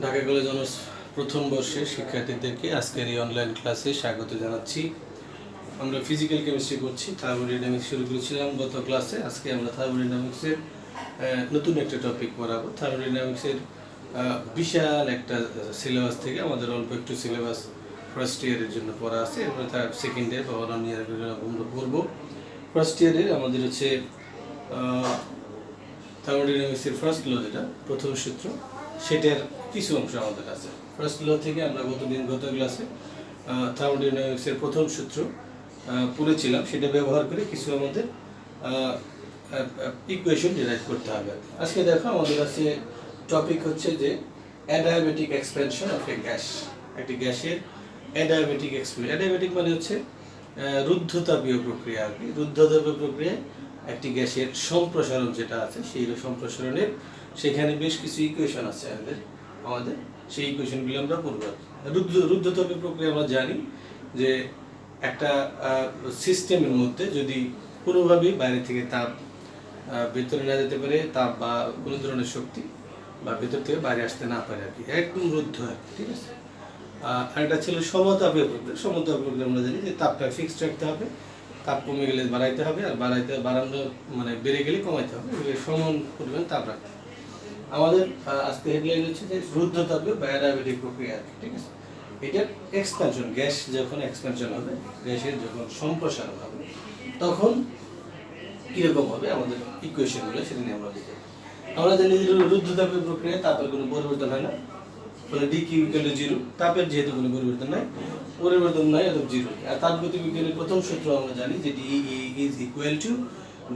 Dhaka college honours প্রথম বর্ষের শিক্ষার্থীদেরকে আজকের এই অনলাইন ক্লাসে স্বাগত জানাচ্ছি। আমরা ফিজিক্যাল কেমিস্ট্রি করছি, থার্মোডাইনামিক্স শুরু করেছিলাম গত ক্লাসে। আজকে আমরা থার্মোডাইনামিক্সের নতুন একটা টপিক পড়াবো। থার্মোডাইনামিক্সের বিশাল একটা সিলেবাস থেকে আমাদের অল্প একটু সিলেবাস ফার্স্ট ইয়ারের জন্য পড়া আছে, এরপরে তার সেকেন্ড ইয়ার বা ওয়ান ইয়ার আমরা পড়বো। ফার্স্ট ইয়ারের আমাদের হচ্ছে থার্মোডাইনামিক্সের ফার্স্ট ল, যেটা প্রথম সূত্র, সেটার কিছু অংশ আমাদের আছে। ফার্স্ট ল থেকে আমরা গত ক্লাসে থার্মোডাইনামিক্সের প্রথম সূত্র পড়েছিলাম, সেটা ব্যবহার করে কিছু আমাদের ইকুয়েশন ডিরাইভ করতে হবে। আজকে দেখো আমাদের কাছে টপিক হচ্ছে যে adiabatic expansion of A gas. একটি গ্যাসের অ্যাডিয়াবেটিক এক্সপেনশন, অ্যাডিয়াবেটিক মানে হচ্ছে রুদ্ধতাপীয় প্রক্রিয়া আর কি। রুদ্ধতাপীয় প্রক্রিয়ায় একটি গ্যাসের সম্প্রসারণ যেটা আছে, সেই সম্প্রসারণের সেখানে বেশ কিছু ইকুয়েশন আছে আমাদের সেই ইকুয়েশনগুলো আমরা পড়ব। রুদ্ধতাপীয় প্রক্রিয়া আমরা জানি যে একটা সিস্টেমের মধ্যে যদি কোনোভাবেই বাইরে থেকে তাপ ভেতরে না যেতে পারে, তাপ বা কোনো ধরনের শক্তি বা ভেতর থেকে বাইরে আসতে না পারে আর কি, একদম রুদ্ধ আর কি, ঠিক আছে। আর এটা ছিল সমতাপীয় প্রক্রিয়া। সমতাপীয় প্রক্রিয়া আমরা জানি যে তাপটা ফিক্সড রাখতে হবে, তাপ কমে গেলে বাড়াইতে হবে, আর বাড়ানো মানে বেড়ে গেলে কমাইতে হবে, সমান পরিমাণ তাপ রাখতে হবে। আমাদের আজকে হেডলাইন হচ্ছে যে রুদ্ধতাপীয় বা অ্যাডিয়াবেটিক প্রক্রিয়া, ঠিক আছে। এটার এক্সপ্যানশন, গ্যাস যখন এক্সপ্যানশন হবে, গ্যাসের যখন সম্প্রসারণ হবে, তখন কীরকম হবে আমাদের ইকুয়েশনগুলো সেটা নিয়ে আমরা দেখব। আমরা জানি যে রুদ্ধতাপীয় প্রক্রিয়ায় তাপের কোনো পরিবর্তন হয় না, ফলে D Q equal to zero. তাপের যেহেতু কোনো পরিবর্তন নাই অথবা জিরো। আর তাপগতিবিজ্ঞানের প্রথম সূত্র আমরা জানি যে D is equal to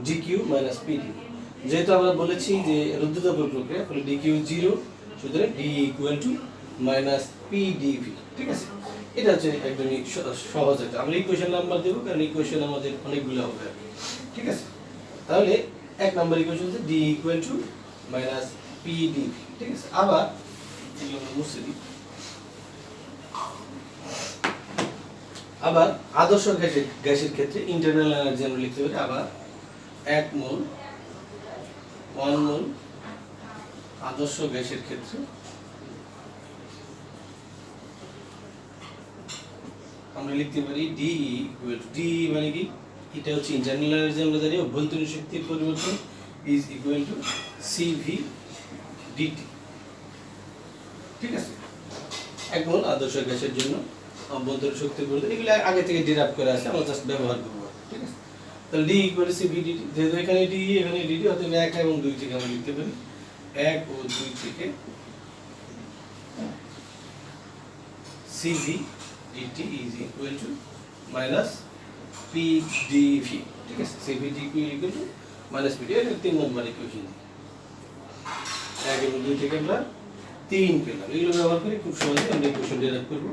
D Q minus PD. যেহেতু আমরা বলেছি যে রুদ্ধতাপীয় প্রক্রিয়া, ফলে ডি কিউ জিরো, সুতরাং D equal to minus PDV, ঠিক আছে। এটা হচ্ছে একদমই সহজ একটা। আমরা ইকুয়েশন নাম্বার দেবো, কারণ ইকুয়েশন আমাদের অনেকগুলো হবে, ঠিক আছে। তাহলে এক নম্বর ইকুয়েশন হচ্ছে D equal to minus PDV, ঠিক আছে। আবার আবার আদর্শ গ্যাসের ক্ষেত্রে ইন্টারনাল এনার্জি আমরা লিখতে পারি আবার 1 মোল 1 মোল আদর্শ গ্যাসের ক্ষেত্রে আমরা লিখতে পারি ডি ইকুয়াল টু, ডি মানে কি, এটা হচ্ছে ইন্টারনাল এনার্জি, আমরা জানি অভ্যন্তরীণ শক্তির পরিবর্তন is equal to CV DT, ঠিক আছে। এক মোল আদর্শ গ্যাসের জন্য অভ্যন্তরীণ শক্তির পরিবর্তন, এগুলো আগে থেকে ডিরাইভ করা আছে, আমরা জাস্ট ব্যবহার করব, ঠিক আছে। তাহলে D equal to CV DT, যেহেতু এখানে ডি এখানে ডিটি, অতএব 1 এবং 2 থেকে আমরা লিখতে পারি 1 ও 2 থেকে CV DT is equal to minus PDV, ঠিক আছে। CV DT equal to minus PD, এটা 3 নম্বর ইকুয়েশন। 1 এবং 2 থেকে আমরা 3 পেলাম। এগুলো ব্যবহার করে খুব সহজে আমরা ইকুয়েশন ডিরাইভ করব।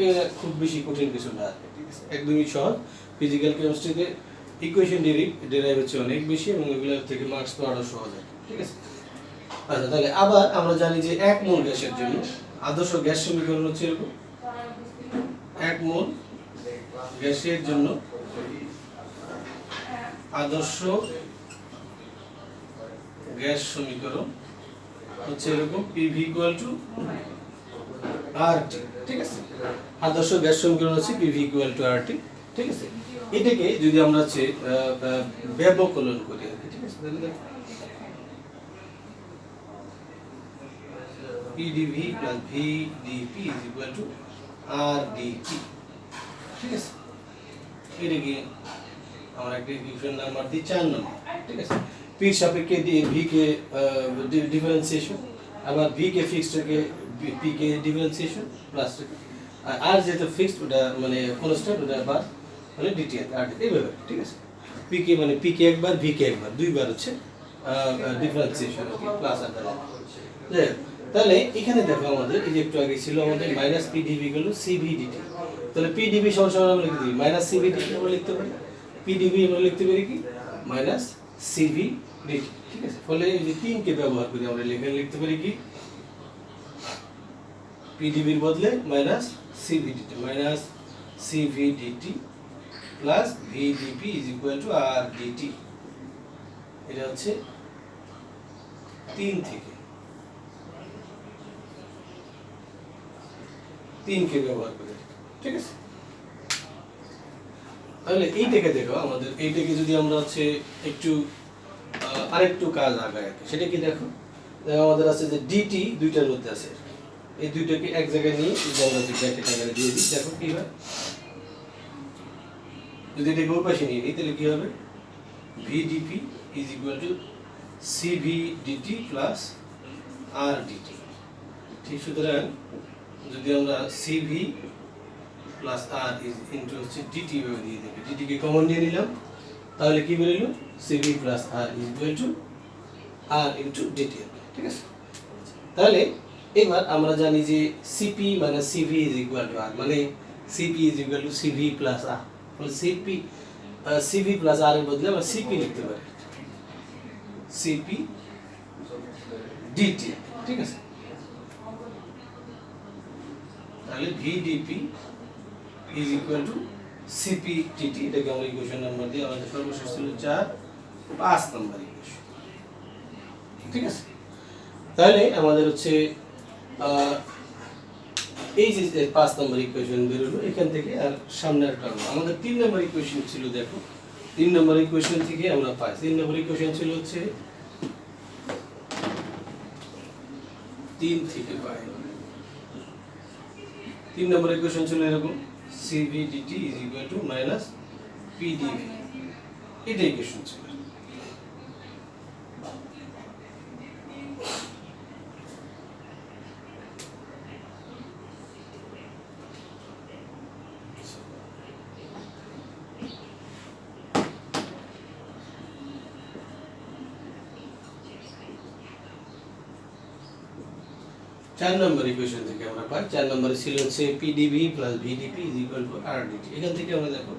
এটা খুব বেশি কঠিন কিছু না, ঠিক আছে, একদমই সহজ। ফিজিক্যাল কেমিস্ট্রিতে ইকুয়েশন ডিরাইভ হচ্ছে অনেক বেশি, এবং এগুলোর থেকে মার্কস পাওয়াটা সহজ, ঠিক আছে। আচ্ছা, তাহলে আবার আমরা জানি যে 1 মোল গ্যাসের জন্য আদর্শ গ্যাস সমীকরণ হচ্ছে এরকম। 1 মোল গ্যাসের জন্য আদর্শ গ্যাস সমীকরণ হচ্ছে এরকম, পিভি ইকুয়াল টু আরটি, ঠিক আছে। আদর্শ গ্যাস সমীকরণ হচ্ছে পিভি ইকুয়াল টু আরটি, ঠিক আছে। এটাকে যদি আমরা হচ্ছে ব্যবকলন করি আর কি, ঠিক আছে, তাহলে দেখো PDV plus VDP is equal two RDT, ঠিক আছে। এটাকে আমরা একটা ইকুয়েশন নাম্বার দিই 4 নম্বর, ঠিক আছে। পির সাপেক্ষে ভি কে ডিফারেন্সিয়েশন, আবার ভি কে ফিক্সড রেখে পি কে ডিফারেন্সিয়েশন প্লাস, আর যেটা ফিক্সড ওটা মানে কনস্ট্যান্ট, ওটা আবার মানে ডিটি আর এইভাবে, ঠিক আছে। পি কে মানে পি কে একবার, ভি কে একবার, দুইবার হচ্ছে ডিফারেন্সিয়েশন আর কি, প্লাস আর দ্বারা। তাহলে এখানে দেখো আমাদের এই যে একটু আগে ছিল আমাদের মাইনাস পিডিভি গেল সিভি ডিটি, তাহলে পিডিভি সমান আমরা লিখতে পারি মাইনাস সিভি ডিটি, আমরা লিখতে পারি পিডিভি আমরা লিখতে পারি কি মাইনাস সিভি ডিটি, ঠিক আছে। ফলে এই যে 3 কে ব্যবহার করে আমরা লিখতে পারি কি পিডিভির বদলে minus CV DT, minus CV DT plus VDP is equal to R DT. এটা হচ্ছে 3 থেকে 3 কে ব্যবহার করে, ঠিক আছে। তাহলে এইটাকে দেখো, আমাদের এইটাকে যদি আমরা হচ্ছে একটু আরেকটু কাজ আগায় আর কি, সেটা কি দেখো, আমাদের আছে যে ডিটি দুইটার মধ্যে আছে, এই দুইটাকে এক জায়গায় নিয়ে যদি আমরা ব্র্যাকেট আকারে দিয়ে দিই, দেখো কি হয়। যদি এটাকে ওই পাশে নিয়ে নিই তাহলে কি হবে, VDP is equal to CV DT plus R DT. ঠিক, সুতরাং যদি আমরা CV plus R is into হচ্ছে ডিটি ভাবে দিয়ে দেবে, ডিটিকে কমন নিয়ে নিলাম, তাহলে কি বেরোলো, CV plus R is equal to R into DT, ঠিক আছে। তাহলে এবার আমরা জানি যে সিপি মানে CV is equal to R, মানে CP is equal to CV plus R, মানে সিভি প্লাস আর এর বদলে আমরা সিপি লিখতে পারি, সিপি ডিটি, ঠিক আছে। তাহলে VDP is equal to CP DT, এটাকে আমরা ইকুয়েশন নাম্বার দিয়ে, আমাদের সর্বশেষ ছিল 5 নাম্বার ইকুয়েশন, ঠিক আছে। তাহলে আমাদের হচ্ছে এই যে 5 নম্বর ইকুয়েশন বেরোলো এখান থেকে, আর সামনে একটা আমাদের 3 নম্বর ইকুয়েশন ছিল, দেখো 3 নম্বর ইকুয়েশন থেকে আমরা পাই, 3 নম্বর ইকুয়েশন ছিল হচ্ছে 3 থেকে পাই, 3 নম্বর ইকুয়েশন ছিল এরকম, CV DT is equal to minus PDV, এটা ইকুয়েশন ছিল। চার নম্বর ইকুয়েশন থেকে আমরা পাই, 4 নম্বরে ছিল হচ্ছে PDV plus VDP is equal to R DT. এখান থেকে আমরা দেখো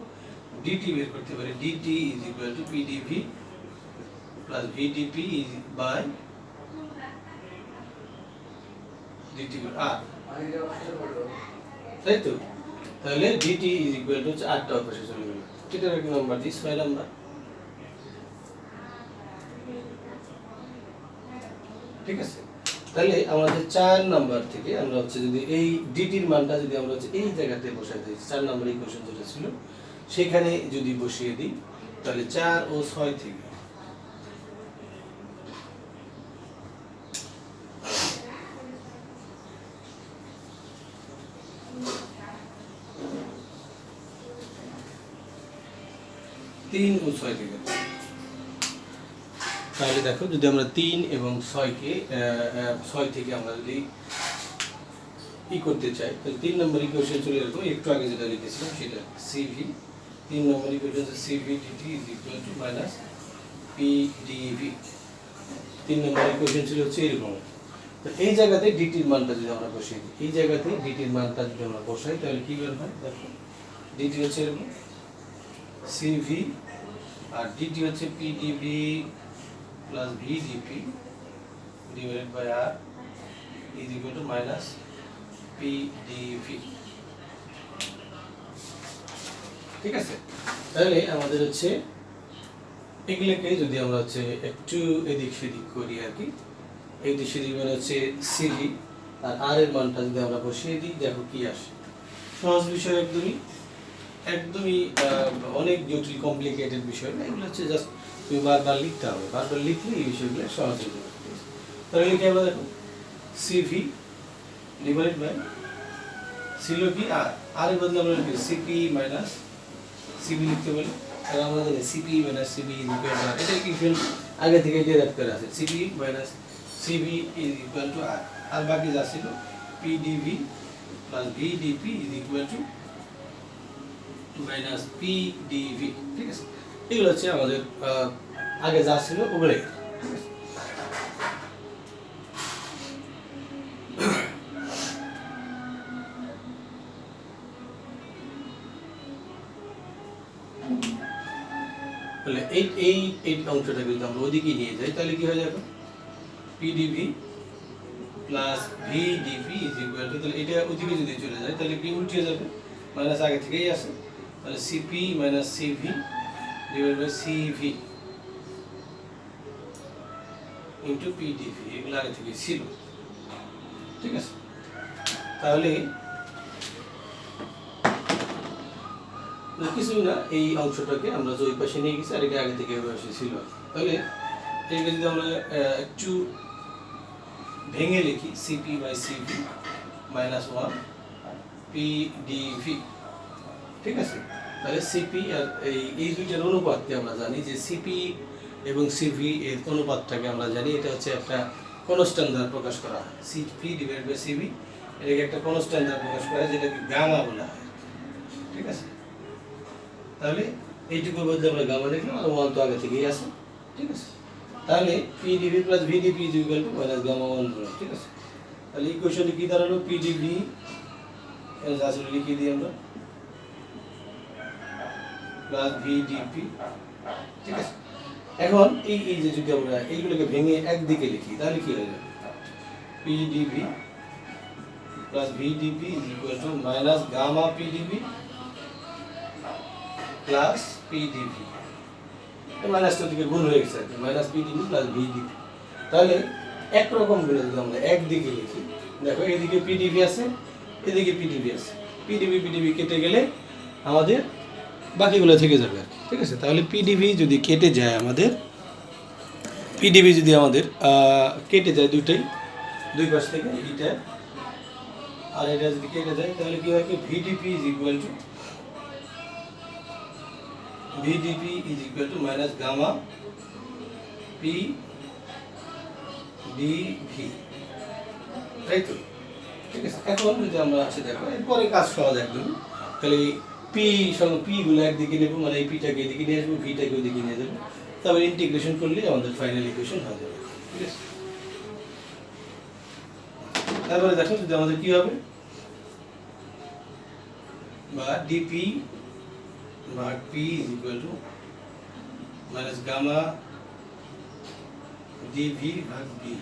ডিটি বের করতে পারি, DT is equal to PDV plus VDP by DT R, তাই তো। তাহলে ডিটি ইজ ইকুয়াল টু হচ্ছে 8টা অপাশে চলে গেল, এটার এক নাম্বার দিই 6 নাম্বার, ঠিক আছে। তাহলে আমাদের 4 নাম্বার থেকে আমরা হচ্ছে যদি এই ডিটির মানটা যদি আমরা হচ্ছে এই জায়গাতে বসাই দিই, 4 নাম্বার ইকুয়েশন যেটা ছিল সেখানে যদি বসিয়ে দিই, তাহলে 4 ও 6 থেকে তিন ও 6 থেকে, তাহলে দেখো যদি আমরা 3 এবং 6কে 6 থেকে আমরা যদি করতে চাই, তাহলে 3 নম্বর ইকুয়েশন চলে এরকম, একটু আগে যেটা লিখেছিলাম সেটা সিভি, 3 নম্বর ইকুয়েশন হচ্ছে CV DT is equal to minus PDV, 3 নম্বর ইকুয়েশন ছিল হচ্ছে এরকম। তো এই জায়গাতে ডিটির মানটা যদি আমরা বসাই দিই, এই জায়গাতে ডিটির মানটা যদি আমরা বসাই তাহলে কি বের হয়, দেখো ডিটি হচ্ছে এরকম সিভি আর ডিটি হচ্ছে PDV plus VDP divided by R is equal to minus PDV, ঠিক আছে। তাহলে আমাদের হচ্ছে এগুলোকে যদি আমরা হচ্ছে একটু এদিক সেদিক করি আর কি, এই দিক সেদিক মানে হচ্ছে সিভি আর আর এর মানটা যদি আমরা বসিয়ে দিই, দেখো কি আসে, সহজ বিষয়, একদমই অনেক জটিল কমপ্লিকেটেড বিষয় না, এগুলো হচ্ছে জাস্ট তুমি বারবার লিখতে হবে, বারবার লিখলে এই বিষয়গুলো সহজ হয়ে যাবে। তাহলে লিখে আমরা দেখো সিভি ডিভাইডেড বাই ছিল কি আর এর বদলে আমরা লিখি সিপি মাইনাস সিবি লিখতে পারি, আর আমরা জানি CP minus CV is equal to R, এটা ইকুয়াল আগে থেকে ডেরাইভ করে আছে, CP minus CV is equal to R, আর বাকি যা ছিল PDV plus VDP is equal to minus PDV, ঠিক আছে। এগুলো হচ্ছে আমাদের আগে যা ছিল ওগুলোই, ঠিক আছে। তাহলে এই অংশটাকে যদি আমরা ওদিকে নিয়ে যাই তাহলে কি হয়ে যাবে, PDV plus VDP is equal two, তাহলে এটা ওদিকে যদি চলে যায় তাহলে কি উল্টে যাবে, মাইনাস আগে থেকেই আছে, তাহলে CP minus CV divide by CV into PDV, এগুলো আগে থেকে ছিল, ঠিক আছে। তাহলে কিছুই না, এই অংশটাকে আমরা যে ওই পাশে নিয়ে গেছি আর এটা আগে থেকে ওই পাশে ছিল। তাহলে এটাকে যদি আমরা একটু ভেঙে লিখি, CP by CV minus 1 PDV, ঠিক আছে। তাহলে সিপি আর এই দুইটার অনুপাতকে আমরা জানি যে সিপি এবং সিভি এর অনুপাতটাকে আমরা জানি, এটা হচ্ছে একটা কনস্ট্যান্ট দ্বারা প্রকাশ করা হয়। সিপি ডিভাইড বাই সিভি এটাকে একটা কনস্ট্যান্ট দ্বারা প্রকাশ করা হয়, যেটাকে গামা বলা হয়, ঠিক আছে। তাহলে এইটুকুর মধ্যে আমরা গামা লিখলাম, আর 1 তো আগে থেকেই আছে, ঠিক আছে। তাহলে PDV plus VDP is equal to minus gamma 1, ঠিক আছে। তাহলে ইকুয়েশনে কি দাঁড়ালো, পিডিভি আসলে লিখে দিই আমরা প্লাস ভিডিপি, ঠিক আছে। এখন এই যে যদি আমরা এইগুলোকে ভেঙে একদিকে লিখি তাহলে কি হয়ে যাবে, PDV plus VDP is equal to minus gamma PDV plus PDV, মাইনাসটার দিকে গুণ হয়ে গেছে, মাইনাস পিডিভি প্লাস ভিডিপি। তাহলে একরকম করে যদি আমরা একদিকে লিখি, দেখো এদিকে পিডিভি আছে, এদিকে পিডিভি আছে, পিডিভি কেটে গেলে আমাদের বাকিগুলো থেকে যাবে আর কি, ঠিক আছে। তাহলে পিডিভি যদি কেটে যায় আমাদের, পিডিভি যদি আমাদের কেটে যায় দুই পাশ থেকে, এইটা আর এটা যদি কেটে যায় তাহলে কি হয়, কি VDP is equal to minus gamma P DV, তাই তো, ঠিক আছে। এখন যদি আমরা দেখো এরপরে কাজ সহজ একদম, তাহলে পি গুলো একদিকে নেবো, মানে এই পিটাকে এদিকে নিয়ে আসবো, ভিটাকে ওইদিকে নিয়ে যাবো, তারপরে ইন্টিগ্রেশন করলে আমাদের ফাইনাল ইকুয়েশন হয়ে যাবে, ঠিক আছে। তারপরে দেখো যদি আমাদের কি হবে, বা ডিপি বা P is equal to minus gamma DV ভাগ বি,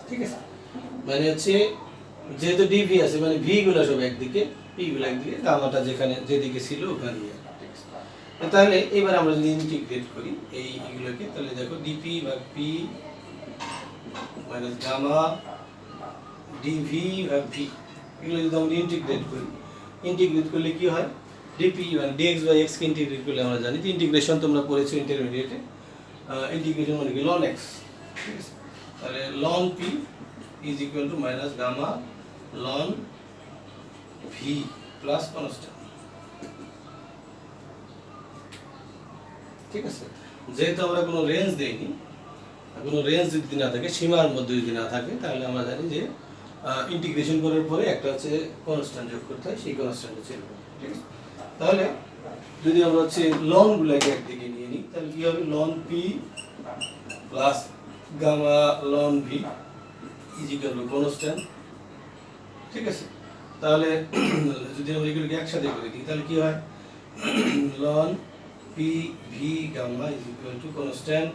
ঠিক আছে। মানে হচ্ছে যেহেতু ডিভি আছে, মানে ভি গুলো সব একদিকে, পি গুলো একদিকে, গামাটা যেখানে যেদিকে ছিল ওখানে, ঠিক আছে। তাহলে এবার আমরা যদি ইন্টিগ্রেট করি এইগুলোকে, তাহলে দেখো ডিপি ভাগ পি মাইনাস গামা ডিভি ভাগ ভি, এগুলো যদি আমরা ইন্টিগ্রেট করলে কি হয়, ডিপি মানে ডিএক্স বাই এক্স কে ইন্টিগ্রেট করলে আমরা জানি যে ইন্টিগ্রেশন তোমরা পড়েছো ইন্টারমিডিয়েটে, ইন্টিগ্রেশন মানে কি লন এক্স, ঠিক আছে। তাহলে ln P is equal to minus gamma ln V plus constant, ঠিক আছে। যেহেতু আমরা কোনো রেঞ্জ দেইনি, কোনো রেঞ্জ যদি না থাকে, সীমার মধ্যে যদি না থাকে, তাহলে আমরা জানি যে ইন্টিগ্রেশন করার পরে একটা হচ্ছে কনস্ট্যান্ট যোগ করতে হয়, সেই কনস্ট্যান্ট হচ্ছে এরকম, ঠিক আছে। তাহলে যদি আমরা হচ্ছে লন গুলোকে একদিকে নিয়ে নিই, তাহলে কি হবে, ln P plus gamma ln V is equal to constant, ঠিক আছে। তাহলে যদি আমরা এগুলোকে একসাথে করে দিই তাহলে কি হয়, ln P V gamma is equal to constant,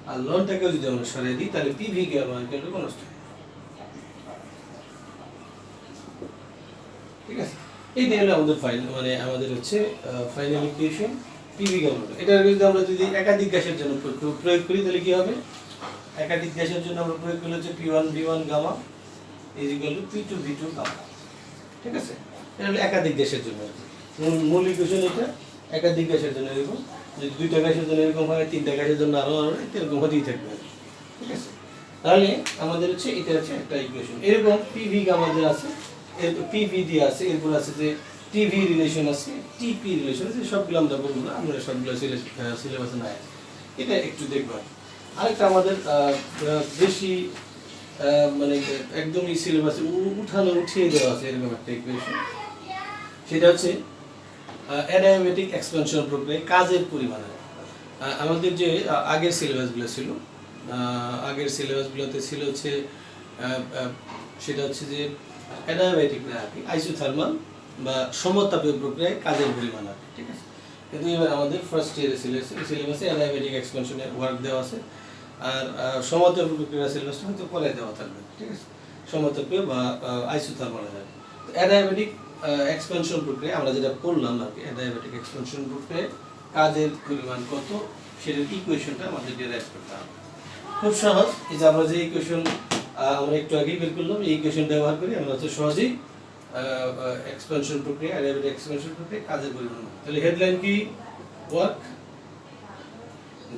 আর লনটাকে যদি আমরা সরিয়ে দিই তাহলে P V gamma equal to constant, ঠিক আছে। এইটাই হলো আমাদের আমাদের হচ্ছে ফাইনাল ইকুয়েশন পিভি গামা। এটা যদি একাধিক গ্যাসের জন্য প্রয়োগ করি তাহলে কি হবে, একাধিক গ্যাসের জন্য আমরা প্রয়োগ করলে হচ্ছে P1 V1 gamma is equal to P2 V2 gamma, ঠিক আছে। এটা হলো একাধিক গ্যাসের জন্য, মূল ইকুয়েশন এটা একাধিক গ্যাসের জন্য এরকম, যদি দুইটা গ্যাসের জন্য এরকম হয়, তিনটা গ্যাসের জন্য আরো এরকম হতেই থাকবে, ঠিক আছে। তাহলে আমাদের হচ্ছে এটা হচ্ছে একটা ইকুয়েশন। এরকম পিভি গামা যে আছে, এরপর পিভি দিয়ে আছে, এরপর আছে যে টিভি রিলেশন আছে, টিপি রিলেশন আছে, সবগুলো আমরা বলবো না, আমরা সবগুলো সিলেবাসে নাই, এটা একটু দেখবো। আরেকটা আমাদের বেশি মানে একদমই সিলেবাসে উঠিয়ে দেওয়া আছে এরকম একটা ইকুয়েশন, সেটা হচ্ছে অ্যাডিয়াবেটিক এক্সপেনশন প্রক্রিয়ায় কাজের পরিমাণ। আমাদের যে আগের সিলেবাসগুলো ছিল, আগের সিলেবাসগুলোতে ছিল হচ্ছে সেটা হচ্ছে যে অ্যাডিয়াবেটিক না আর কি, আইসোথার্মাল বা সমতাপীয় প্রক্রিয়ায় কাজের পরিমাণ আর কি, ঠিক আছে। কিন্তু এবার আমাদের ফার্স্ট ইয়ারের সিলেবাসে অ্যাডিয়াবেটিক এক্সপেনশনের ওয়ার্ক দেওয়া আছে, আর সমতাপীয় প্রক্রিয়ার সিলেবাসটা হয়তো পরে দেওয়া থাকবে, ঠিক আছে, সমতাপীয় বা আইসোথার্মাল। অ্যাডিয়াবেটিক এক্সপেনশন প্রক্রিয়া আমরা যেটা পড়লাম আর কি, অ্যাডিয়াবেটিক এক্সপেনশন প্রক্রিয়ায় কাজের পরিমাণ কত সেটার ইকুয়েশনটা আমাদের ডিরাইভ করতে হবে। খুব সহজ। এই যে আমরা যে ইকুয়েশন আমরা একটু আগেই বের করলাম, এই ইকুয়েশন ব্যবহার করে আমরা হচ্ছে সহজেই এক্সপেনশন প্রক্রিয়া, অ্যাডিয়াবেটিক এক্সপেনশন প্রক্রিয়া কাজের পরিমাণ। তাহলে হেডলাইন কি? Work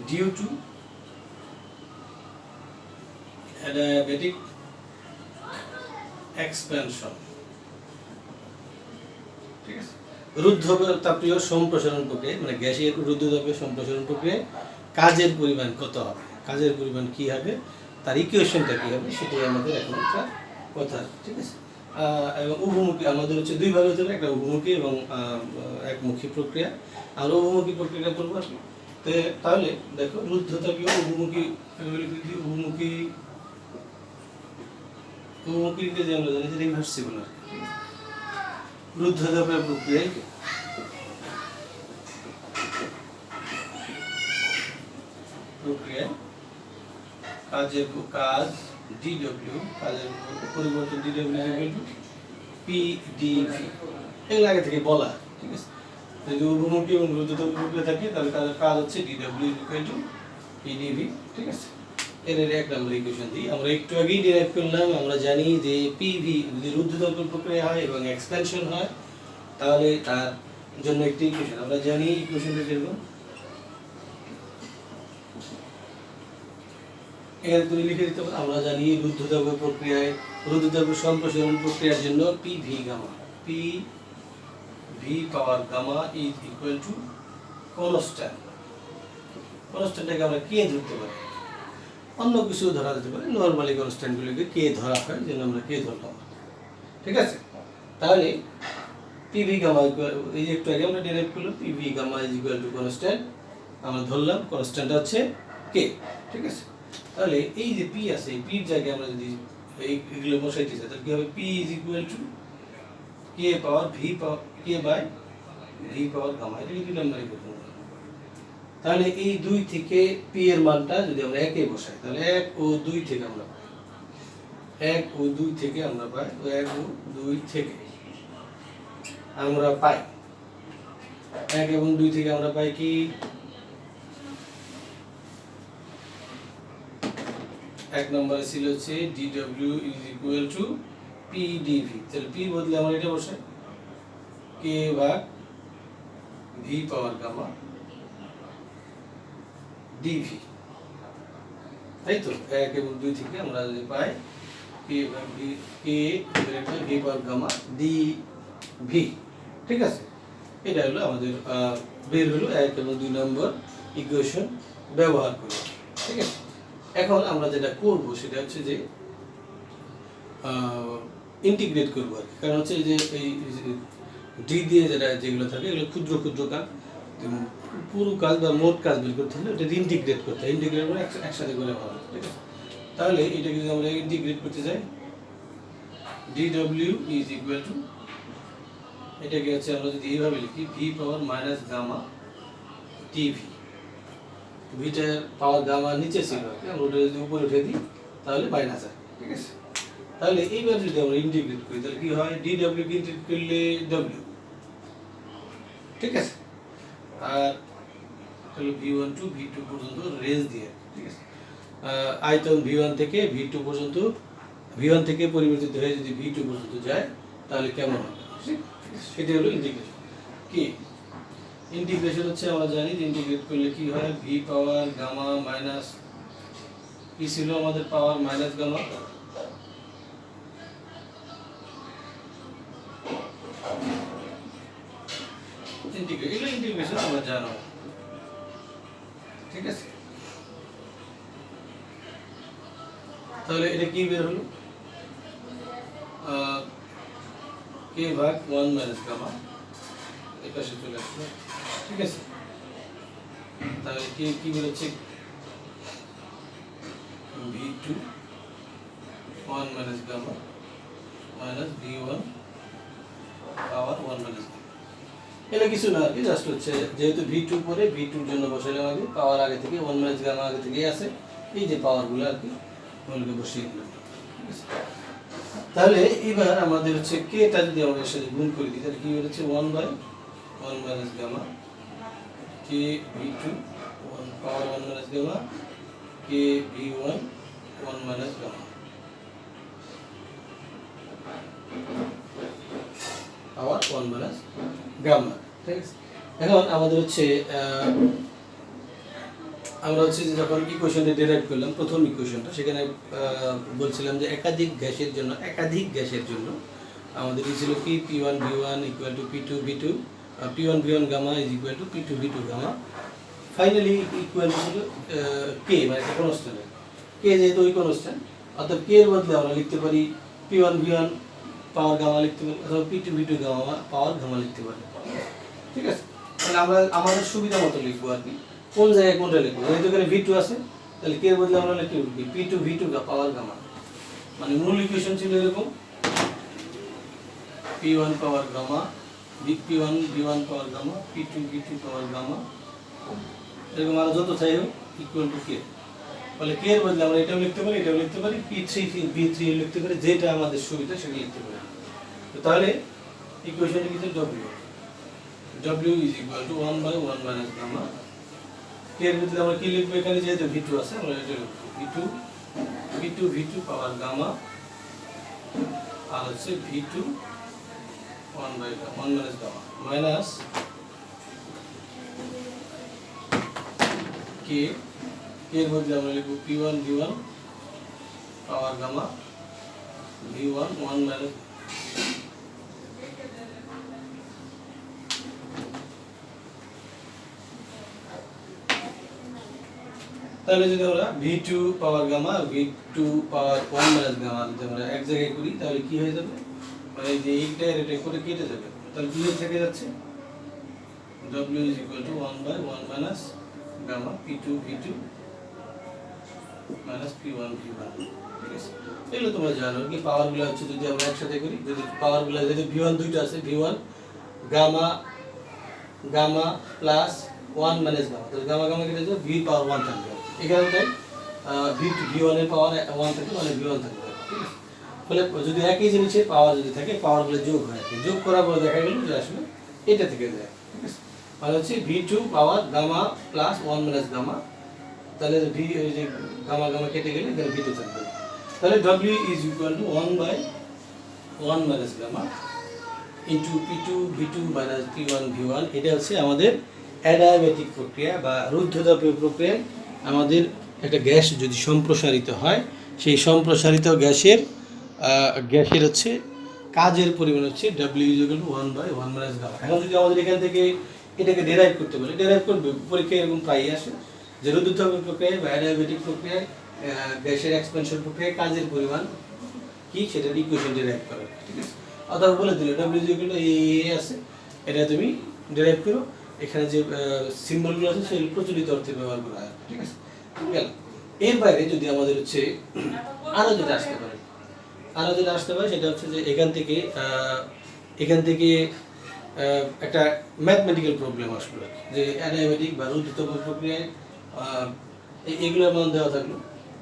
due to adiabatic expansion. ঠিক আছে, রুদ্ধতাপীয় সম্প্রসারণ প্রক্রিয়া মানে গ্যাসের রুদ্ধতাপীয় সম্প্রসারণ প্রক্রিয়ায় কাজের পরিমাণ কত হবে, কাজের পরিমাণ কি হবে, তার ইকুয়েশনটা কি হবে, সেটাই আমাদের এখন একটা কথা। ঠিক আছে, এবং উভমুখী আমাদের হচ্ছে দুই ভাবে হতে পারে, একটা উভমুখী এবং একমুখী প্রক্রিয়া। আর উভমুখী প্রক্রিয়াটা বলবো আর কি। তাহলে দেখো রুদ্ধতাপীয় উভমুখী উভমুখী উভমুখী যে আমরা জানি যে রিভার্সিবল আর কি। রুদ্ধতাপীয় প্রক্রিয়ায় কাজের কাজ ডিডব্লিউ, কাজের পরিবর্তন ডিডব্লিউ পিডিভি, এগুলো আগে থেকে বলা। ঠিক আছে, যদি উভমুখী এবং রুদ্ধতাপীয় প্রক্রিয়া থাকে তাহলে তাদের কাজ হচ্ছে ডিডব্লিউ ইকুয়াল টু পিডিভি। ঠিক আছে, এর এক নম্বর ইকুয়েশন দিই আমরা একটু আগেই ডিরাইভ করলাম। আমরা জানি যে পিভি যদি রুদ্ধতাপীয় প্রক্রিয়া হয় এবং এক্সপেনশন হয় তাহলে তার জন্য একটি ইকুয়েশন আমরা জানি। ইকুয়েশনটা যেরকম এখানে তুমি লিখে দিতে পারো। আমরা জানি রুদ্ধতাপীয় প্রক্রিয়ায় রুদ্ধতাপীয় সম্প্রসারণ প্রক্রিয়ার জন্য PV gamma, P V power gamma is equal to constant. কনস্ট্যান্টটাকে আমরা কে ধরতে পারি, অন্য কিছু ধরা যেতে পারে, নর্মালি কনস্ট্যান্টগুলোকে কে ধরা হয়, যেন আমরা কে ধরলাম। ঠিক আছে, তাহলে পিভি গামা এই যে একটু আগে আমরা ডিরাইভ করলাম, PV gamma is equal to constant, আমরা ধরলাম কনস্ট্যান্ট আছে কে। ঠিক আছে, তাহলে এই যে পি আছে, এই পির জায়গায় আমরা যদি এইগুলো বসাইতে চাই তাহলে কি হবে? P is equal to K power V power K by V power gamma, এটা কি নাম্বার ইকুয়েশন। তাহলে এই 2 থেকে পি এর মানটা যদি আমরা একে বসাই তাহলে 1 ও 2 থেকে আমরা পাই, 1 ও 2 থেকে আমরা পাই, 1 ও 2 থেকে আমরা পাই 1 এবং 2 থেকে আমরা পাই কি? এক নম্বরে ছিল হচ্ছে DW is equal to PDV. তাহলে পি বদলে আমরা এটা বসাই কে ভাগ ভি পাওয়ার গামা ডিভি, তাই তো। 1 এবং 2 থেকে আমরা যদি পাই কে ভাগ V, K V power gamma DV. ঠিক আছে, এটা হলো আমাদের বের হলো 1 এবং 2 নম্বর ইকুয়েশন ব্যবহার করে। ঠিক আছে, এখন আমরা যেটা করব সেটা হচ্ছে যে ইন্টিগ্রেট করবো আর কি। কারণ হচ্ছে যে এই ডি দিয়ে যেগুলো থাকে এগুলো ক্ষুদ্র ক্ষুদ্র কাজ, পুরো কাজ বা মোট কাজ বের করতে হলে এটা ইন্টিগ্রেট করতে হয়। ইন্টিগ্রেট করে একসাথে করে ভালো। ঠিক আছে, তাহলে এটাকে যদি আমরা ইন্টিগ্রেট করতে চাই ডিডব্লিউ ইজ ইকুয়াল টু, এটাকে হচ্ছে আমরা যদি এইভাবে লিখি V power minus gamma TV. ভিটার পাওয়ার গামা নিচে ছিল, আমরা ওটা যদি উপরে উঠে দিই তাহলে মাইনাস হয়। ঠিক আছে, তাহলে এইবার যদি আমরা ইন্টিগ্রেট করি তাহলে কি হয়? ডিডব্লিউ কে ইন্টিগ্রেট করলে ডব্লিউ। ঠিক আছে, আর তাহলে ভি1 টু ভি2 পর্যন্ত রেঞ্জ দিয়ে। ঠিক আছে, আয়তন ভি1 থেকে ভি2 পর্যন্ত, ভি1 থেকে পরিবর্তিত হয়ে যদি ভি2 পর্যন্ত যায় তাহলে কেমন হবে সেটা হলো ইন্টিগ্রেশন। কি ইন্টিগ্রেশন হচ্ছে আমরা জানি যে ইন্টিগ্রেট করলে কি হয়? ভি পাওয়ার গামা মাইনাস কি ছিল আমাদের পাওয়ার মাইনাস গামা, ইন্টিগ্রেশন আমরা জানো। ঠিক আছে, তাহলে এটা কি বের হলো? কে ভাগ 1 মাইনাস গামা, এই পাশে চলে আসলো। ঠিক আছে, তাহলে কে কি বেরোচ্ছে? V 1 minus gamma minus V power 1 minus gamma. এটা কিছু না আর কি, জাস্ট হচ্ছে যেহেতু ভি2 পরে ভি2 এর জন্য বসাইলাম আগে, পাওয়ার আগে থেকে 1 মাইনাস গামা আগে থেকেই আছে, এই যে পাওয়ারগুলো আর কি ওগুলোকে বসিয়ে দিলাম। ঠিক আছে, তাহলে এবার আমাদের হচ্ছে কেটা যদি আমরা এর সাথে গুণ করে দিই তাহলে কি হচ্ছে? 1 by 1 minus gamma K V two 1 power 1 minus gamma K V one one minus gamma power one minus gamma. ঠিক আছে, এখন আমাদের হচ্ছে আমরা হচ্ছে যে যখন ইকুয়েশনটা ডিরাইভ করলাম প্রথম ইকুয়েশনটা, সেখানে বলছিলাম যে একাধিক গ্যাসের জন্য আমাদের কি ছিল কি P one V one equal to P two V two, P one V one gamma is equal to P two V two gamma. Finally equal ছিল কে, মানে একটা কনস্ট্যান্ট, কে যেহেতু ওই কনস্ট্যান্ট, অর্থাৎ কে এর বদলে আমরা লিখতে পারি P one V one power gamma লিখতে পারি, অথবা P two V two gamma power gamma লিখতে পারি। ঠিক আছে, তাহলে আমরা আমাদের সুবিধা মতো লিখবো আর কি, কোন জায়গায় কোনটা লিখবো। যেহেতু এখানে ভি টু আছে, তাহলে কে এর বদলে আমরা লিখতে পারি P two V two power gamma. মানে মূল ইকুয়েশন ছিল এরকম, P one power gamma, P one V one power gamma, P two V two power gamma, এরকম আরো যত চাই হোক ইকুয়াল টু কে। তাহলে কে এর বদলে আমরা এটাও লিখতে পারি, পি থ্রি ভি থ্রি লিখতে পারি, যেটা আমাদের সুবিধা সেটা লিখতে পারি। তো তাহলে ইকুয়েশনে কিন্তু W is equal to 1 by 1 minus gamma. K এর বদলে আমরা কি লিখবো, এখানে যেহেতু ভি টু আছে আমরা এটা লিখবো ভি টু পাওয়ার গামা, আর হচ্ছে V two 1 by 1 minus gamma minus K এর মধ্যে আমরা লিখব P one V one power gamma V one 1 minus. তাহলে যদি আমরা V two power gamma V two power 1 minus gamma যদি আমরা এক জায়গায় করি, তাহলে কি হয়ে যাবে, মানে যে এইটা এটা করে কেটে যাবে, তাহলে কি থেকে যাচ্ছে w is equal to 1 by 1 minus gamma p2 v2 minus p1 v1। ঠিক আছে, এগুলো তোমরা জানো কি পাওয়ারগুলো হচ্ছে যদি আমরা একসাথে করি, যদি পাওয়ারগুলো যদি v1 দুইটা আছে v1 gamma gamma plus 1 minus gamma, তাহলে গামা গামা কেটে যাবে, v পাওয়ার 1 থাকবে এখানে, তাই v1 এর পাওয়ার 1 থাকে মানে v1 থাকবে। ঠিক আছে, ফলে যদি একই জিনিসের পাওয়ার যদি থাকে পাওয়ারগুলো যোগ হয়, যোগ করার পর দেখা গেল যে আসলে এটা থেকে যায়। ঠিক আছে, তাহলে হচ্ছে v2 power gamma plus 1 minus gamma, তাহলে ভি এই যে গামা গামা কেটে গেলে এখানে v2 থাকবে। তাহলে w is equal to 1 by 1 minus gamma into p2 v2 minus p1 v1। এটা হচ্ছে আমাদের অ্যাডিয়াবেটিক প্রক্রিয়া বা রুদ্ধতাপীয় প্রক্রিয়ায় আমাদের একটা গ্যাস যদি সম্প্রসারিত হয়, সেই সম্প্রসারিত গ্যাসের হচ্ছে কাজের পরিমাণ হচ্ছে w is equal to 1 by 1 minus gamma. এখন যদি আমাদের এখান থেকে এটাকে ডেরাইভ করতে বলে, ডেরাইভ করবে পরীক্ষায় এরকম প্রায়ই আসে যে রুদ্ধতাপীয় প্রক্রিয়ায় বা অ্যাডিয়াবেটিক প্রক্রিয়ায় গ্যাসের এক্সপেনশন প্রক্রিয়ায় কাজের পরিমাণ কি সেটার ইকুয়েশন ডেরাইভ করা। ঠিক আছে, অথবা বলে দিল w ইজ ইকুয়াল টু এ আছে, এটা তুমি ডেরাইভ করো, এখানে যে সিম্বলগুলো আছে সেগুলো প্রচলিত অর্থে ব্যবহার করা হয়। ঠিক আছে, গেল। এর বাইরে যদি আমাদের হচ্ছে আরও যেটা আসতে পারে সেটা হচ্ছে যে এখান থেকে একটা ম্যাথমেটিক্যাল প্রবলেম আসলো, যে অ্যাডিয়াবেটিক বা রুদ্ধতাপীয় প্রক্রিয়ায় এগুলোর মান দেওয়া থাকলো,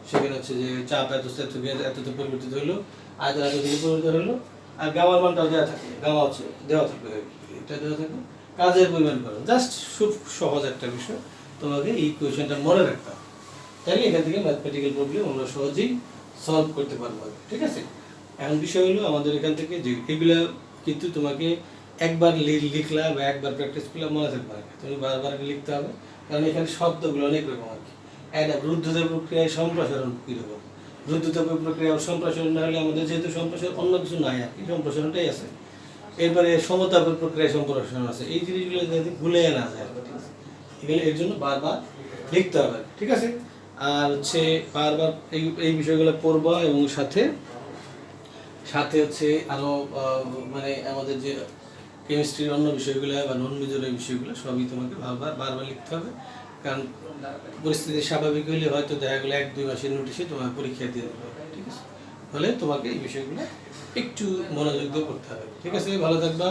সেখানে হচ্ছে যে চাপ এততে পরিবর্তিত হলো, আয়তন এত থেকে পরিবর্তিত হলো, আর গামার মানটাও দেওয়া থাকবে, গামা হচ্ছে দেওয়া থাকবে, এটা দেওয়া থাকবে, কাজের পরিমাণ করো। জাস্ট খুব সহজ একটা বিষয়, তোমাকে এই ইকুয়েশনটা মনে রাখতে হবে, তাহলে এখান থেকে ম্যাথমেটিক্যাল প্রবলেম আমরা সহজেই সলভ করতে পারবো। ঠিক আছে, এখন বিষয় হলো আমাদের এখান থেকে যে এগুলো কিন্তু তোমাকে একবার লিখলা বা একবার প্র্যাকটিস করলে মনে থাকবে না, তুমি বারবার লিখতে হবে, কারণ এখানে শব্দগুলো অনেক রকম আর কি। রুদ্ধতাপীয় প্রক্রিয়ায় সম্প্রসারণ কীরকম, রুদ্ধতাপীয় প্রক্রিয়া সম্প্রসারণ না হলে আমাদের যেহেতু সম্প্রসারণ অন্য কিছু নাই আর কি, সম্প্রসারণটাই আছে। এরপরে সমতাপীয় প্রক্রিয়ায় সম্প্রসারণ আছে, এই জিনিসগুলো যাতে ভুলে না যায়। ঠিক আছে, এগুলো এর জন্য বারবার লিখতে হবে। ঠিক আছে, আর হচ্ছে বারবার এই বিষয়গুলো পড়বা, এবং সাথে হচ্ছে আরও মানে আমাদের যে কেমিস্ট্রির অন্য বিষয়গুলো বা নন মেজর এই বিষয়গুলো সবই তোমাকে বারবার লিখতে হবে, কারণ পরিস্থিতি স্বাভাবিক হলে হয়তো দেখা গেলো 1-2 মাসের নোটিশে তোমার পরীক্ষা দিয়ে দেবে। ঠিক আছে, ফলে তোমাকে এই বিষয়গুলো একটু মনোযোগ দিয়ে পড়তে হবে। ঠিক আছে, ভালো থাকবা।